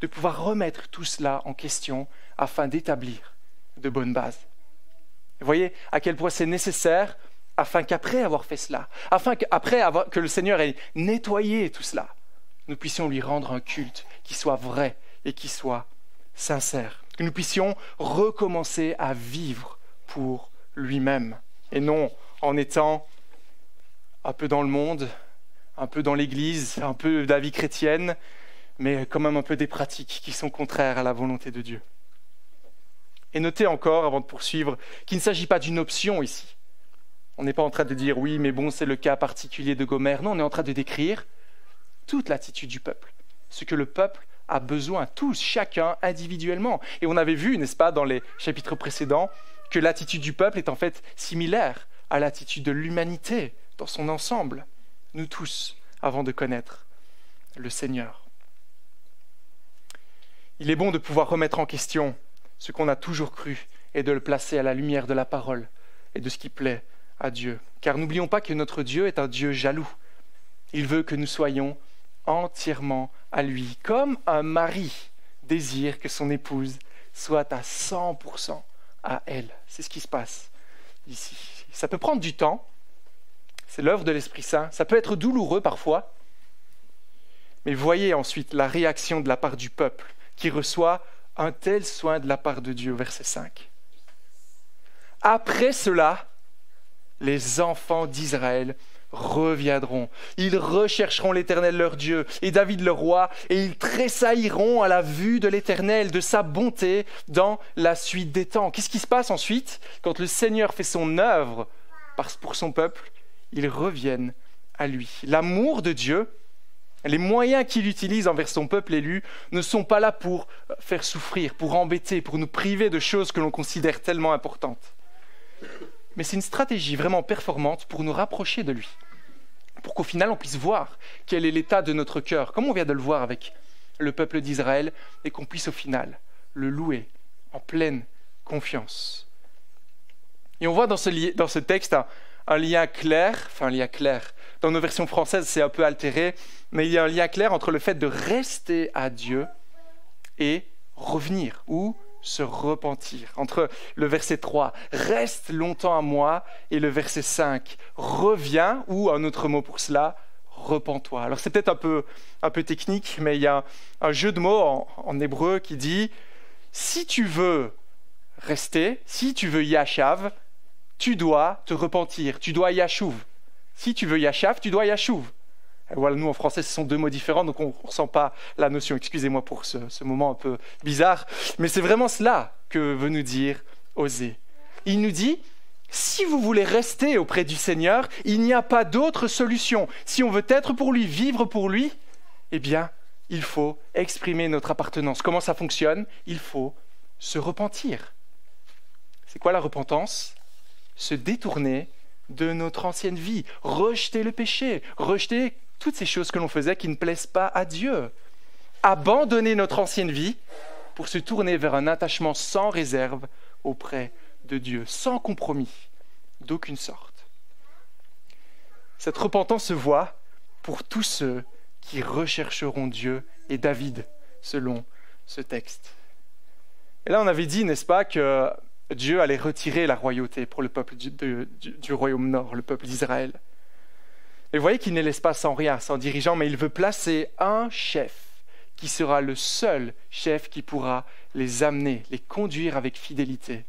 de pouvoir remettre tout cela en question afin d'établir de bonnes bases. Vous voyez à quel point c'est nécessaire afin qu'après avoir fait cela, afin que le Seigneur ait nettoyé tout cela, nous puissions lui rendre un culte qui soit vrai et qui soit sincère. Que nous puissions recommencer à vivre pour lui-même et non en étant un peu dans le monde, un peu dans l'Église, un peu de la vie chrétienne, mais quand même un peu des pratiques qui sont contraires à la volonté de Dieu. Et notez encore, avant de poursuivre, qu'il ne s'agit pas d'une option ici. On n'est pas en train de dire « oui, mais bon, c'est le cas particulier de Gomère ». Non, on est en train de décrire toute l'attitude du peuple, ce que le peuple a besoin, tous, chacun, individuellement. Et on avait vu, n'est-ce pas, dans les chapitres précédents, que l'attitude du peuple est en fait similaire à l'attitude de l'humanité dans son ensemble, nous tous, avant de connaître le Seigneur. Il est bon de pouvoir remettre en question ce qu'on a toujours cru et de le placer à la lumière de la parole et de ce qui plaît à Dieu. Car n'oublions pas que notre Dieu est un Dieu jaloux. Il veut que nous soyons entièrement à lui, comme un mari désire que son épouse soit à 100% à elle. C'est ce qui se passe ici. Ça peut prendre du temps, c'est l'œuvre de l'Esprit Saint. Ça peut être douloureux parfois, mais voyez ensuite la réaction de la part du peuple qui reçoit un tel soin de la part de Dieu, verset 5. Après cela, les enfants d'Israël reviendront. Ils rechercheront l'Éternel leur Dieu et David leur roi, et ils tressailliront à la vue de l'Éternel, de sa bonté dans la suite des temps. Qu'est-ce qui se passe ensuite quand le Seigneur fait son œuvre pour son peuple? Ils reviennent à lui. L'amour de Dieu, les moyens qu'il utilise envers son peuple élu ne sont pas là pour faire souffrir, pour embêter, pour nous priver de choses que l'on considère tellement importantes. Mais c'est une stratégie vraiment performante pour nous rapprocher de lui, pour qu'au final on puisse voir quel est l'état de notre cœur, comme on vient de le voir avec le peuple d'Israël, et qu'on puisse au final le louer en pleine confiance. Et on voit dans ce texte un lien clair, dans nos versions françaises c'est un peu altéré, mais il y a un lien clair entre le fait de rester à Dieu et revenir, ou se repentir. Entre le verset 3, « Reste longtemps à moi » et le verset 5, « Reviens » ou un autre mot pour cela, « Repens-toi ». Alors c'est peut-être un peu technique, mais il y a un jeu de mots en hébreu qui dit « Si tu veux rester, si tu veux yashav, tu dois te repentir, tu dois yashuv. Si tu veux yashav, tu dois yashuv. » Voilà, nous en français ce sont deux mots différents, donc on ne ressent pas la notion. Excusez-moi pour ce moment un peu bizarre, mais c'est vraiment cela que veut nous dire Osée. Il nous dit, si vous voulez rester auprès du Seigneur, il n'y a pas d'autre solution. Si on veut être pour lui, vivre pour lui, eh bien, il faut exprimer notre appartenance. Comment ça fonctionne? Il faut se repentir. C'est quoi la repentance? Se détourner de notre ancienne vie, rejeter le péché, rejeter toutes ces choses que l'on faisait qui ne plaisent pas à Dieu. Abandonner notre ancienne vie pour se tourner vers un attachement sans réserve auprès de Dieu, sans compromis d'aucune sorte. Cette repentance se voit pour tous ceux qui rechercheront Dieu et David, selon ce texte. Et là, on avait dit, n'est-ce pas, que Dieu allait retirer la royauté pour le peuple du royaume nord, le peuple d'Israël. Et vous voyez qu'il ne laisse pas sans rien, sans dirigeant, mais il veut placer un chef qui sera le seul chef qui pourra les amener, les conduire avec fidélité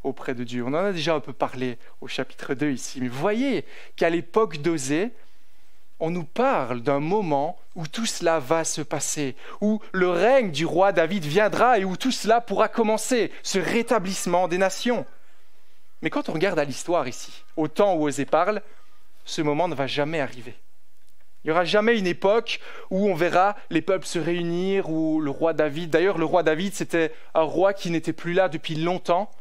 auprès de Dieu. On en a déjà un peu parlé au chapitre 2 ici, mais vous voyez qu'à l'époque d'Osée, on nous parle d'un moment où tout cela va se passer, où le règne du roi David viendra et où tout cela pourra commencer, ce rétablissement des nations. Mais quand on regarde à l'histoire ici, au temps où Osée parle, ce moment ne va jamais arriver. Il n'y aura jamais une époque où on verra les peuples se réunir, ou le roi David. D'ailleurs, le roi David, c'était un roi qui n'était plus là depuis longtemps.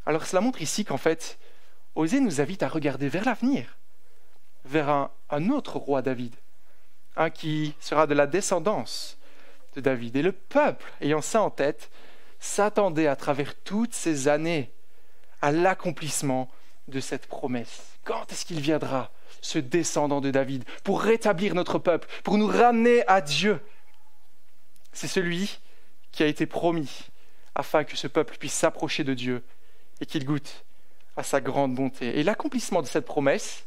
Alors cela montre ici qu'en fait, Osée nous invite à regarder vers l'avenir, vers un autre roi David, un qui sera de la descendance de David. Et le peuple, ayant ça en tête, s'attendait à travers toutes ces années à l'accomplissement de cette promesse. Quand est-ce qu'il viendra, ce descendant de David, pour rétablir notre peuple, pour nous ramener à Dieu? C'est celui qui a été promis afin que ce peuple puisse s'approcher de Dieu et qu'il goûte à sa grande bonté. Et l'accomplissement de cette promesse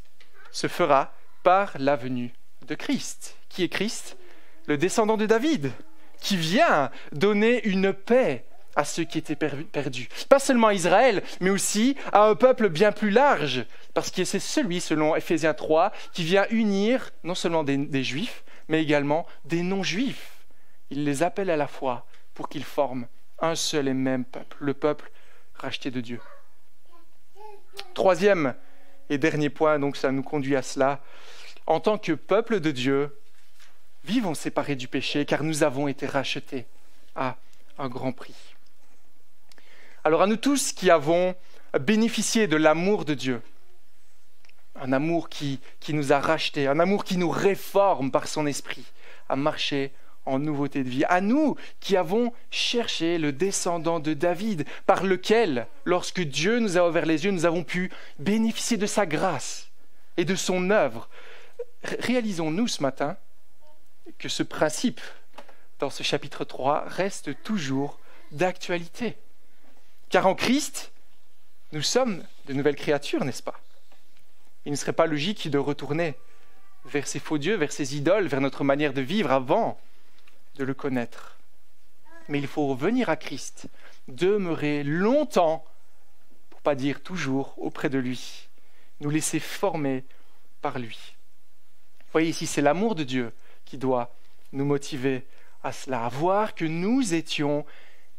se fera par la venue de Christ. Qui est Christ? Le descendant de David, qui vient donner une paix à ceux qui étaient perdus. Pas seulement à Israël, mais aussi à un peuple bien plus large, parce que c'est celui, selon Ephésiens 3, qui vient unir non seulement des Juifs, mais également des non-Juifs. Il les appelle à la fois pour qu'ils forment un seul et même peuple, le peuple racheté de Dieu. Troisième et dernier point, donc ça nous conduit à cela. En tant que peuple de Dieu, vivons séparés du péché, car nous avons été rachetés à un grand prix. Alors à nous tous qui avons bénéficié de l'amour de Dieu, un amour qui nous a rachetés, un amour qui nous réforme par son esprit à marcher en nouveauté de vie, à nous qui avons cherché le descendant de David, par lequel, lorsque Dieu nous a ouvert les yeux, nous avons pu bénéficier de sa grâce et de son œuvre. Réalisons-nous ce matin que ce principe, dans ce chapitre 3, reste toujours d'actualité. Car en Christ, nous sommes de nouvelles créatures, n'est-ce pas? Il ne serait pas logique de retourner vers ces faux dieux, vers ces idoles, vers notre manière de vivre avant de le connaître. Mais il faut revenir à Christ, demeurer longtemps, pour ne pas dire toujours, auprès de lui, nous laisser former par lui. Vous voyez ici, c'est l'amour de Dieu qui doit nous motiver à cela, à voir que nous étions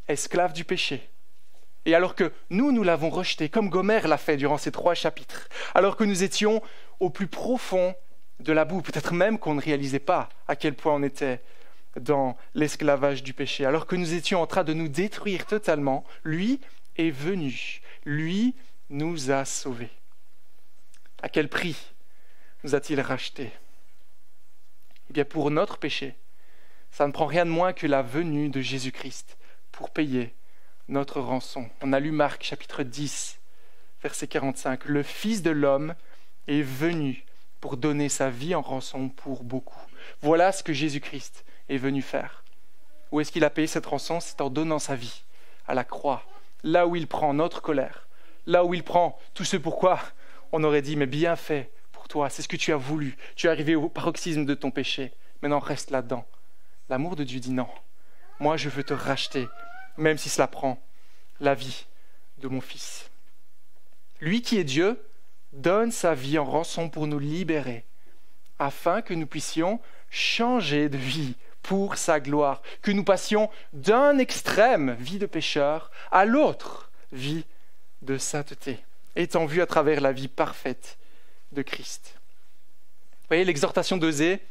esclaves du péché. Et alors que nous l'avons rejeté, comme Gomère l'a fait durant ces 3 chapitres, alors que nous étions au plus profond de la boue, peut-être même qu'on ne réalisait pas à quel point on était dans l'esclavage du péché, alors que nous étions en train de nous détruire totalement, lui est venu, lui nous a sauvés. À quel prix nous a-t-il rachetés? Eh bien, pour notre péché, ça ne prend rien de moins que la venue de Jésus-Christ pour payer notre rançon. On a lu Marc chapitre 10, verset 45. Le Fils de l'homme est venu pour donner sa vie en rançon pour beaucoup. Voilà ce que Jésus-Christ est venu faire. Où est-ce qu'il a payé cette rançon? C'est en donnant sa vie à la croix, là où il prend notre colère, là où il prend tout ce pourquoi on aurait dit, mais bien fait pour toi, c'est ce que tu as voulu, tu es arrivé au paroxysme de ton péché, maintenant reste là-dedans. L'amour de Dieu dit non, moi je veux te racheter, même si cela prend la vie de mon fils. Lui qui est Dieu donne sa vie en rançon pour nous libérer, afin que nous puissions changer de vie pour sa gloire, que nous passions d'un extrême, vie de pécheur, à l'autre, vie de sainteté, étant vus à travers la vie parfaite de Christ. Vous voyez, l'exhortation d'Osée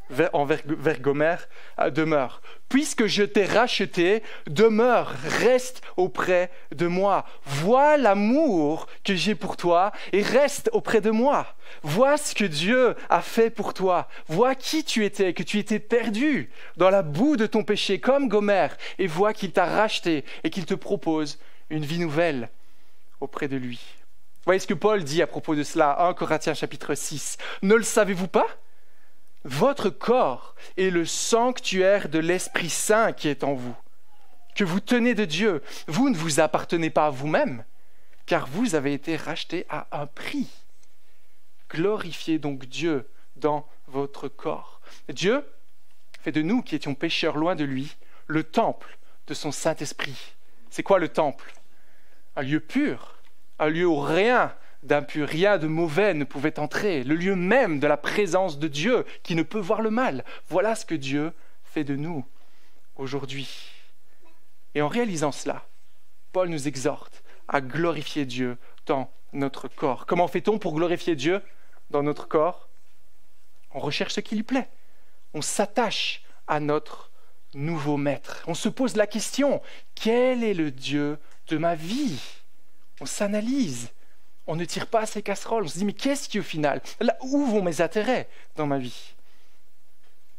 vers Gomère demeure. Puisque je t'ai racheté, demeure, reste auprès de moi. Vois l'amour que j'ai pour toi et reste auprès de moi. Vois ce que Dieu a fait pour toi. Vois qui tu étais, que tu étais perdu dans la boue de ton péché comme Gomère, et vois qu'il t'a racheté et qu'il te propose une vie nouvelle auprès de lui. Vous voyez ce que Paul dit à propos de cela, 1 Corinthiens chapitre 6. Ne le savez-vous pas ? Votre corps est le sanctuaire de l'Esprit Saint qui est en vous, que vous tenez de Dieu. Vous ne vous appartenez pas à vous-même, car vous avez été rachetés à un prix. Glorifiez donc Dieu dans votre corps. Dieu fait de nous, qui étions pécheurs loin de lui, le temple de son Saint-Esprit. C'est quoi le temple? Un lieu pur, un lieu où rien d'impur, rien de mauvais ne pouvait entrer, le lieu même de la présence de Dieu qui ne peut voir le mal. Voilà ce que Dieu fait de nous aujourd'hui. Et en réalisant cela, Paul nous exhorte à glorifier Dieu dans notre corps. Comment fait-on pour glorifier Dieu dans notre corps? On recherche ce qui lui plaît. On s'attache à notre nouveau maître. On se pose la question, quel est le Dieu de ma vie? On s'analyse. On ne tire pas ses casseroles, on se dit mais qu'est-ce qui au final, là, où vont mes intérêts dans ma vie?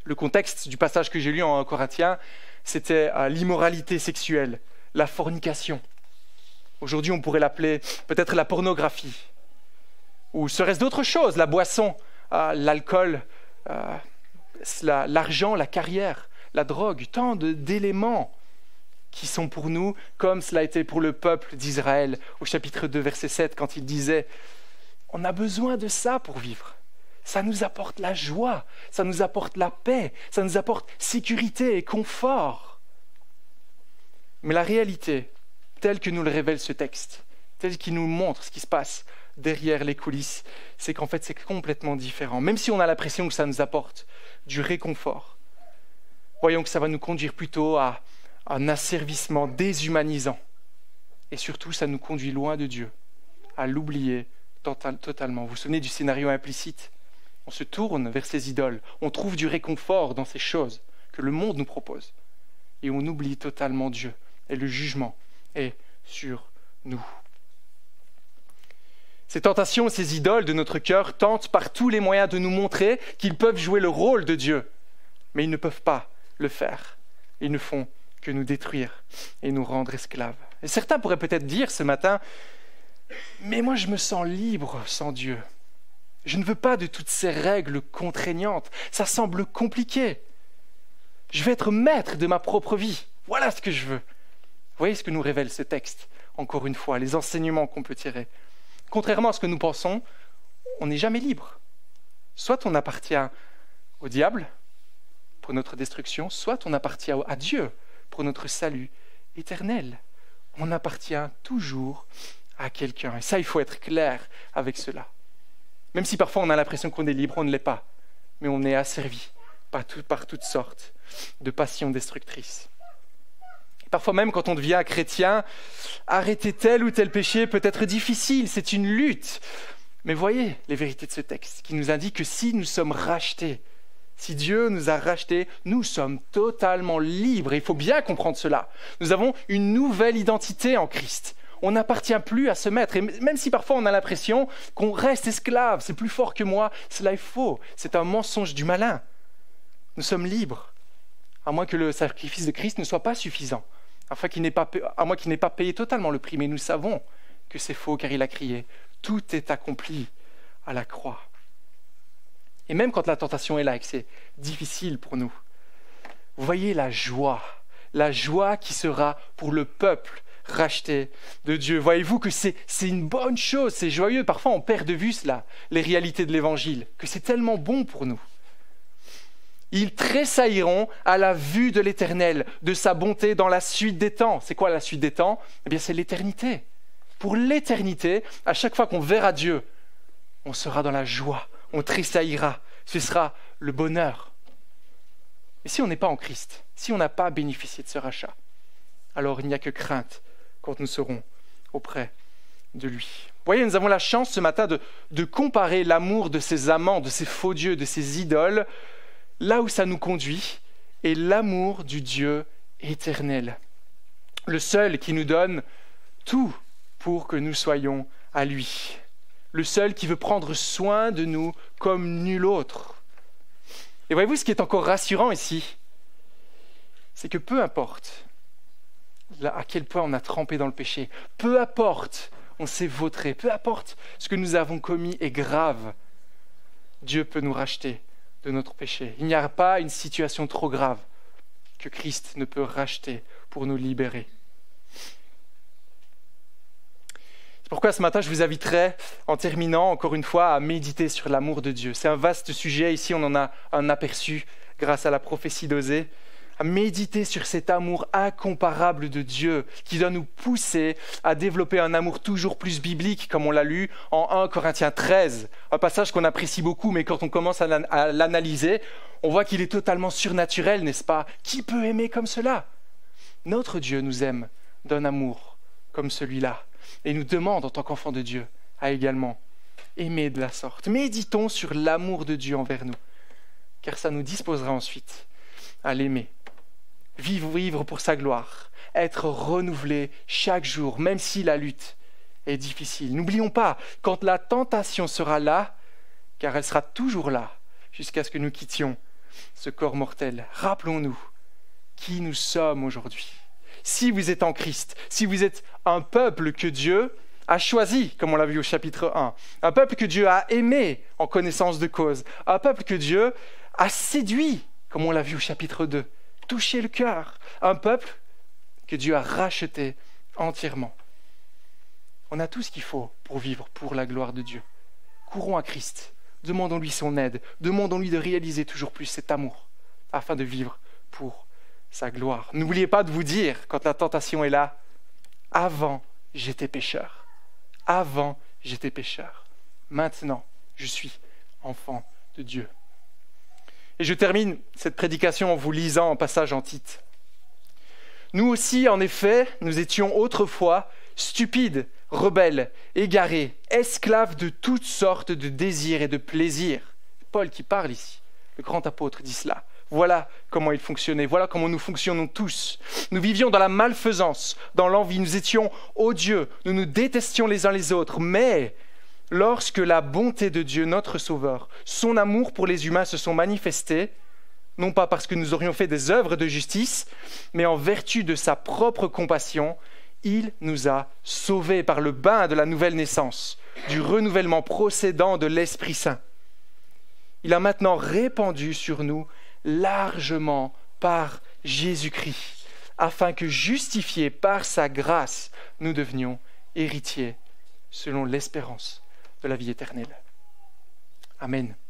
Le contexte du passage que j'ai lu en Corinthiens, c'était l'immoralité sexuelle, la fornication. Aujourd'hui on pourrait l'appeler peut-être la pornographie. Ou serait-ce d'autres choses, la boisson, l'alcool, l'argent, la carrière, la drogue, tant d'éléments qui sont pour nous, comme cela a été pour le peuple d'Israël, au chapitre 2, verset 7, quand il disait « On a besoin de ça pour vivre. Ça nous apporte la joie, ça nous apporte la paix, ça nous apporte sécurité et confort. » Mais la réalité, telle que nous le révèle ce texte, telle qu'il nous montre ce qui se passe derrière les coulisses, c'est qu'en fait c'est complètement différent. Même si on a l'impression que ça nous apporte du réconfort, voyons que ça va nous conduire plutôt à un asservissement déshumanisant. Et surtout, ça nous conduit loin de Dieu, à l'oublier totalement. Vous vous souvenez du scénario implicite? On se tourne vers ces idoles, on trouve du réconfort dans ces choses que le monde nous propose. Et on oublie totalement Dieu. Et le jugement est sur nous. Ces tentations, ces idoles de notre cœur tentent par tous les moyens de nous montrer qu'ils peuvent jouer le rôle de Dieu. Mais ils ne peuvent pas le faire. Ils ne font que nous détruire et nous rendre esclaves. Et certains pourraient peut-être dire ce matin, mais moi je me sens libre sans Dieu. Je ne veux pas de toutes ces règles contraignantes. Ça semble compliqué. Je vais être maître de ma propre vie. Voilà ce que je veux. Vous voyez ce que nous révèle ce texte, encore une fois, les enseignements qu'on peut tirer. Contrairement à ce que nous pensons, on n'est jamais libre. Soit on appartient au diable pour notre destruction, soit on appartient à Dieu pour notre salut éternel. On appartient toujours à quelqu'un. Et ça, il faut être clair avec cela. Même si parfois on a l'impression qu'on est libre, on ne l'est pas. Mais on est asservi par toutes sortes de passions destructrices. Et parfois même quand on devient chrétien, arrêter tel ou tel péché peut être difficile, c'est une lutte. Mais voyez les vérités de ce texte qui nous indique que si nous sommes rachetés, si Dieu nous a rachetés, nous sommes totalement libres. Et il faut bien comprendre cela. Nous avons une nouvelle identité en Christ. On n'appartient plus à ce maître. Et même si parfois on a l'impression qu'on reste esclave, c'est plus fort que moi, cela est faux. C'est un mensonge du malin. Nous sommes libres, à moins que le sacrifice de Christ ne soit pas suffisant, à moins qu'il n'ait pas payé totalement le prix. Mais nous savons que c'est faux, car il a crié « Tout est accompli à la croix ». Et même quand la tentation est là et que c'est difficile pour nous, vous voyez la joie qui sera pour le peuple racheté de Dieu. Voyez-vous que c'est une bonne chose, c'est joyeux. Parfois on perd de vue cela, les réalités de l'Évangile, que c'est tellement bon pour nous. Ils tressailliront à la vue de l'Éternel, de sa bonté dans la suite des temps. C'est quoi la suite des temps ? Eh bien c'est l'éternité. Pour l'éternité, à chaque fois qu'on verra Dieu, on sera dans la joie, on tressaillira, ce sera le bonheur. Mais si on n'est pas en Christ, si on n'a pas bénéficié de ce rachat, alors il n'y a que crainte quand nous serons auprès de lui. Vous voyez, nous avons la chance ce matin de comparer l'amour de ces amants, de ces faux dieux, de ces idoles, là où ça nous conduit, et l'amour du Dieu éternel. Le seul qui nous donne tout pour que nous soyons à lui. Le seul qui veut prendre soin de nous comme nul autre. Et voyez-vous, ce qui est encore rassurant ici, c'est que peu importe à quel point on a trempé dans le péché, peu importe on s'est vautré, peu importe ce que nous avons commis est grave, Dieu peut nous racheter de notre péché. Il n'y a pas une situation trop grave que Christ ne peut racheter pour nous libérer. C'est pourquoi ce matin, je vous inviterai, en terminant encore une fois, à méditer sur l'amour de Dieu. C'est un vaste sujet, ici on en a un aperçu grâce à la prophétie d'Osée. À méditer sur cet amour incomparable de Dieu qui doit nous pousser à développer un amour toujours plus biblique, comme on l'a lu en 1 Corinthiens 13, un passage qu'on apprécie beaucoup, mais quand on commence à l'analyser, on voit qu'il est totalement surnaturel, n'est-ce pas ? Qui peut aimer comme cela ? Notre Dieu nous aime d'un amour comme celui-là et nous demande en tant qu'enfants de Dieu à également aimer de la sorte. Méditons sur l'amour de Dieu envers nous, car ça nous disposera ensuite à l'aimer. Vivre pour sa gloire, être renouvelé chaque jour, même si la lutte est difficile. N'oublions pas, quand la tentation sera là, car elle sera toujours là, jusqu'à ce que nous quittions ce corps mortel, rappelons-nous qui nous sommes aujourd'hui. Si vous êtes en Christ, si vous êtes un peuple que Dieu a choisi, comme on l'a vu au chapitre 1, un peuple que Dieu a aimé en connaissance de cause, un peuple que Dieu a séduit, comme on l'a vu au chapitre 2, toucher le cœur, un peuple que Dieu a racheté entièrement. On a tout ce qu'il faut pour vivre pour la gloire de Dieu. Courons à Christ, demandons-lui son aide, demandons-lui de réaliser toujours plus cet amour, afin de vivre pour sa gloire. N'oubliez pas de vous dire, quand la tentation est là, avant j'étais pécheur, avant j'étais pécheur, maintenant je suis enfant de Dieu. Et je termine cette prédication en vous lisant un passage en Tite. Nous aussi, en effet, nous étions autrefois stupides, rebelles, égarés, esclaves de toutes sortes de désirs et de plaisirs. Paul qui parle ici, le grand apôtre dit cela. Voilà comment il fonctionnait, voilà comment nous fonctionnons tous. Nous vivions dans la malfaisance, dans l'envie, nous étions odieux, nous nous détestions les uns les autres, mais lorsque la bonté de Dieu, notre Sauveur, son amour pour les humains se sont manifestés, non pas parce que nous aurions fait des œuvres de justice, mais en vertu de sa propre compassion, il nous a sauvés par le bain de la nouvelle naissance, du renouvellement procédant de l'Esprit Saint. Il a maintenant répandu sur nous largement par Jésus-Christ, afin que, justifiés par sa grâce, nous devenions héritiers selon l'espérance de la vie éternelle. Amen.